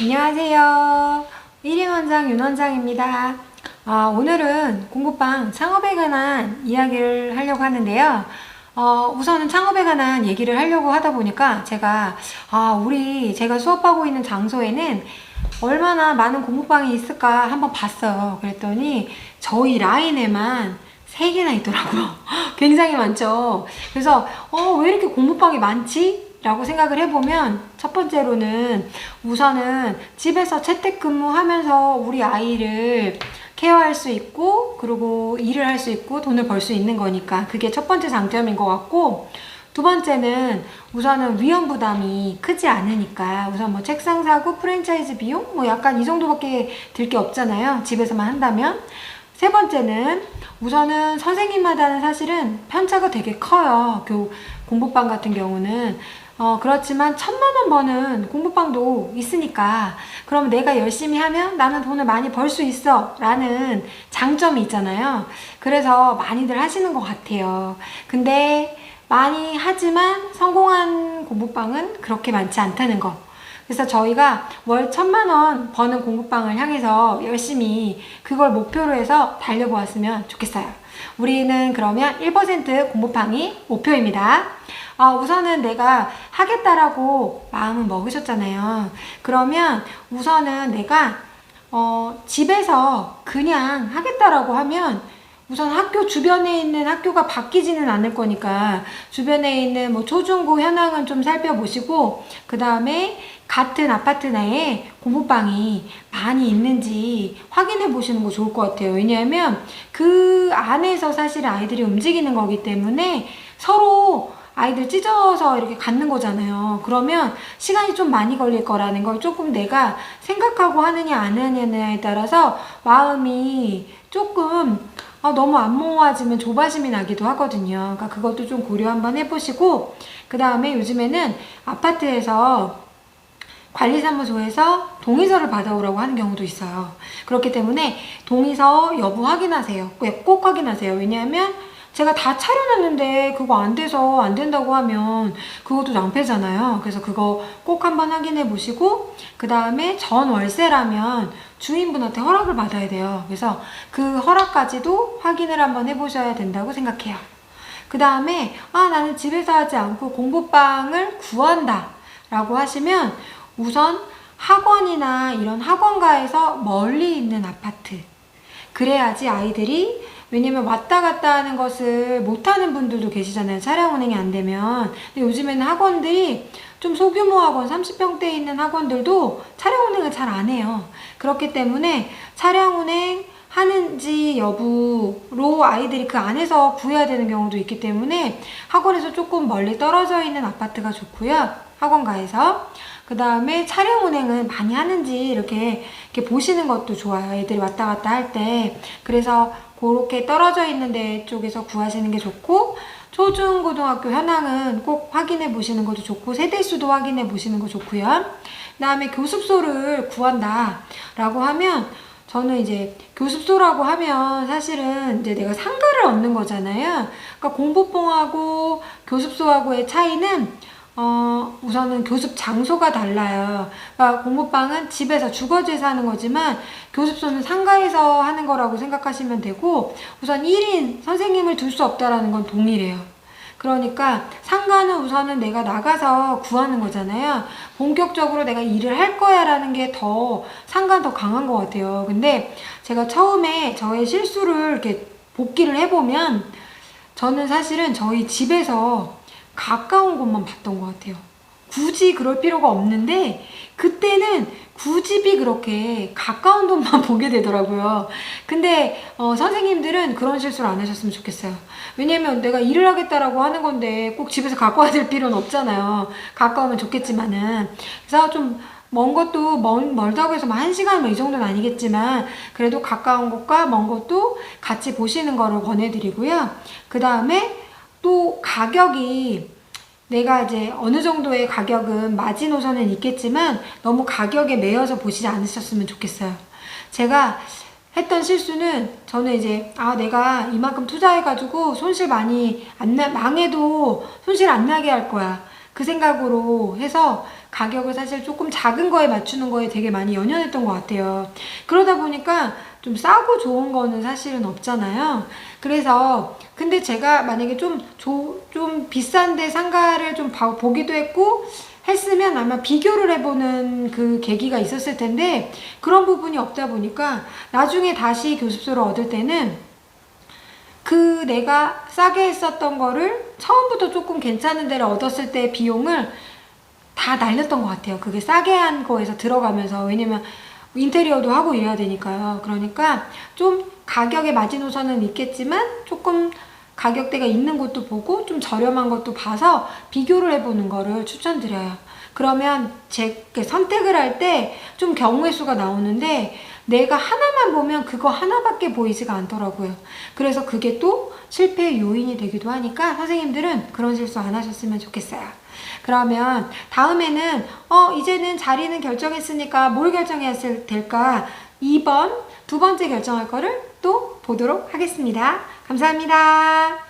안녕하세요. 1인 원장 윤원장입니다. 오늘은 공부방 창업에 관한 이야기를 하려고 하는데요. 우선은 창업에 관한 얘기를 하려고 하다 보니까 제가 수업하고 있는 장소에는 얼마나 많은 공부방이 있을까 한번 봤어요. 그랬더니 저희 라인에만 3개나 있더라고요. 굉장히 많죠. 그래서 왜 이렇게 공부방이 많지? 라고 생각을 해보면 첫 번째로는 우선은 집에서 재택근무하면서 우리 아이를 케어할 수 있고 그리고 일을 할 수 있고 돈을 벌 수 있는 거니까 그게 첫 번째 장점인 것 같고, 두 번째는 우선은 위험 부담이 크지 않으니까 우선 뭐 책상 사고 프랜차이즈 비용 뭐 약간 이 정도밖에 들 게 없잖아요, 집에서만 한다면. 세 번째는 우선은 선생님마다는 사실은 편차가 되게 커요. 공부방 같은 경우는 그렇지만 1,000만 원 버는 공부방도 있으니까 그럼 내가 열심히 하면 나는 돈을 많이 벌 수 있어 라는 장점이 있잖아요. 그래서 많이들 하시는 것 같아요. 근데 많이 하지만 성공한 공부방은 그렇게 많지 않다는 거. 그래서 저희가 월 1,000만 원 버는 공부방을 향해서 열심히 그걸 목표로 해서 달려보았으면 좋겠어요. 우리는 그러면 1% 공부방이 목표입니다. 우선은 내가 하겠다라고 마음은 먹으셨잖아요. 그러면 우선은 내가 집에서 그냥 하겠다라고 하면 우선 학교 주변에 있는 학교가 바뀌지는 않을 거니까 주변에 있는 뭐 초중고 현황은 좀 살펴보시고, 그 다음에 같은 아파트 내에 공부방이 많이 있는지 확인해 보시는 거 좋을 것 같아요. 왜냐하면 그 안에서 사실 아이들이 움직이는 거기 때문에 서로 아이들 찢어서 이렇게 갖는 거잖아요. 그러면 시간이 좀 많이 걸릴 거라는 걸 조금 내가 생각하고 하느냐 안 하느냐에 따라서 마음이 조금 너무 안 모아지면 조바심이 나기도 하거든요. 그러니까 그것도 좀 고려 한번 해보시고, 그 다음에 요즘에는 아파트에서 관리사무소에서 동의서를 받아오라고 하는 경우도 있어요. 그렇기 때문에 동의서 여부 확인하세요. 꼭 확인하세요. 왜냐하면 제가 다 차려놨는데 그거 안 돼서 안 된다고 하면 그것도 낭패잖아요. 그래서 그거 꼭 한번 확인해 보시고, 그 다음에 전 월세라면 주인분한테 허락을 받아야 돼요. 그래서 그 허락까지도 확인을 한번 해보셔야 된다고 생각해요. 그 다음에 나는 집에서 하지 않고 공부방을 구한다 라고 하시면 우선 학원이나 이런 학원가에서 멀리 있는 아파트, 그래야지 아이들이, 왜냐면 왔다 갔다 하는 것을 못하는 분들도 계시잖아요, 차량 운행이 안 되면. 근데 요즘에는 학원들이 좀 소규모 학원, 30평대에 있는 학원들도 차량 운행을 잘 안 해요. 그렇기 때문에 차량 운행 하는지 여부로 아이들이 그 안에서 구해야 되는 경우도 있기 때문에 학원에서 조금 멀리 떨어져 있는 아파트가 좋고요, 학원가에서. 그 다음에 차량 운행을 많이 하는지 이렇게 보시는 것도 좋아요, 애들이 왔다 갔다 할 때. 그래서 그렇게 떨어져 있는 데 쪽에서 구하시는 게 좋고, 초중고등학교 현황은 꼭 확인해 보시는 것도 좋고, 세대수도 확인해 보시는 거 좋고요. 그 다음에 교습소를 구한다 라고 하면, 저는 이제 교습소라고 하면 사실은 이제 내가 상가를 얻는 거잖아요. 그러니까 공부방하고 교습소하고의 차이는 우선은 교습 장소가 달라요. 그러니까 공부방은 집에서 주거지에서 하는 거지만 교습소는 상가에서 하는 거라고 생각하시면 되고, 우선 1인 선생님을 둘 수 없다라는 건 동일해요. 그러니까 상가는 우선은 내가 나가서 구하는 거잖아요. 본격적으로 내가 일을 할 거야 라는 게 상가는 더 강한 것 같아요. 근데 제가 처음에 저의 실수를 이렇게 복기를 해보면, 저는 사실은 저희 집에서 가까운 곳만 봤던 것 같아요. 굳이 그럴 필요가 없는데 그때는 굳이 그렇게 가까운 곳만 보게 되더라고요. 근데 선생님들은 그런 실수를 안 하셨으면 좋겠어요. 왜냐면 내가 일을 하겠다라고 하는 건데 꼭 집에서 갖고 와야 될 필요는 없잖아요. 가까우면 좋겠지만은. 그래서 좀 먼 것도 멀다고 해서 1시간 이 정도는 아니겠지만 그래도 가까운 곳과 먼 곳도 같이 보시는 거를 권해드리고요. 그 다음에 또 가격이, 내가 이제 어느 정도의 가격은 마지노선은 있겠지만 너무 가격에 매여서 보시지 않으셨으면 좋겠어요. 제가 했던 실수는, 저는 이제 내가 이만큼 투자해가지고 손실 많이 망해도 손실 안 나게 할 거야. 그 생각으로 해서 가격을 사실 조금 작은 거에 맞추는 거에 되게 많이 연연했던 것 같아요. 그러다 보니까 좀 싸고 좋은 거는 사실은 없잖아요. 그래서 근데 제가 만약에 좀 비싼데 상가를 좀 보기도 했고 했으면 아마 비교를 해보는 그 계기가 있었을 텐데 그런 부분이 없다 보니까 나중에 다시 교습소를 얻을 때는 그 내가 싸게 했었던 거를 처음부터 조금 괜찮은 데를 얻었을 때 비용을 다 날렸던 것 같아요. 그게 싸게 한 거에서 들어가면서. 왜냐면 인테리어도 하고 이래야 되니까요. 그러니까 좀 가격의 마지노선은 있겠지만 조금 가격대가 있는 곳도 보고 좀 저렴한 것도 봐서 비교를 해보는 거를 추천드려요. 그러면 제 선택을 할 때 좀 경우의 수가 나오는데 내가 하나만 보면 그거 하나밖에 보이지가 않더라고요. 그래서 그게 또 실패의 요인이 되기도 하니까 선생님들은 그런 실수 안 하셨으면 좋겠어요. 그러면 다음에는 이제는 자리는 결정했으니까 뭘 결정해야 될까? 2번 두 번째 결정할 거를 또 보도록 하겠습니다. 감사합니다.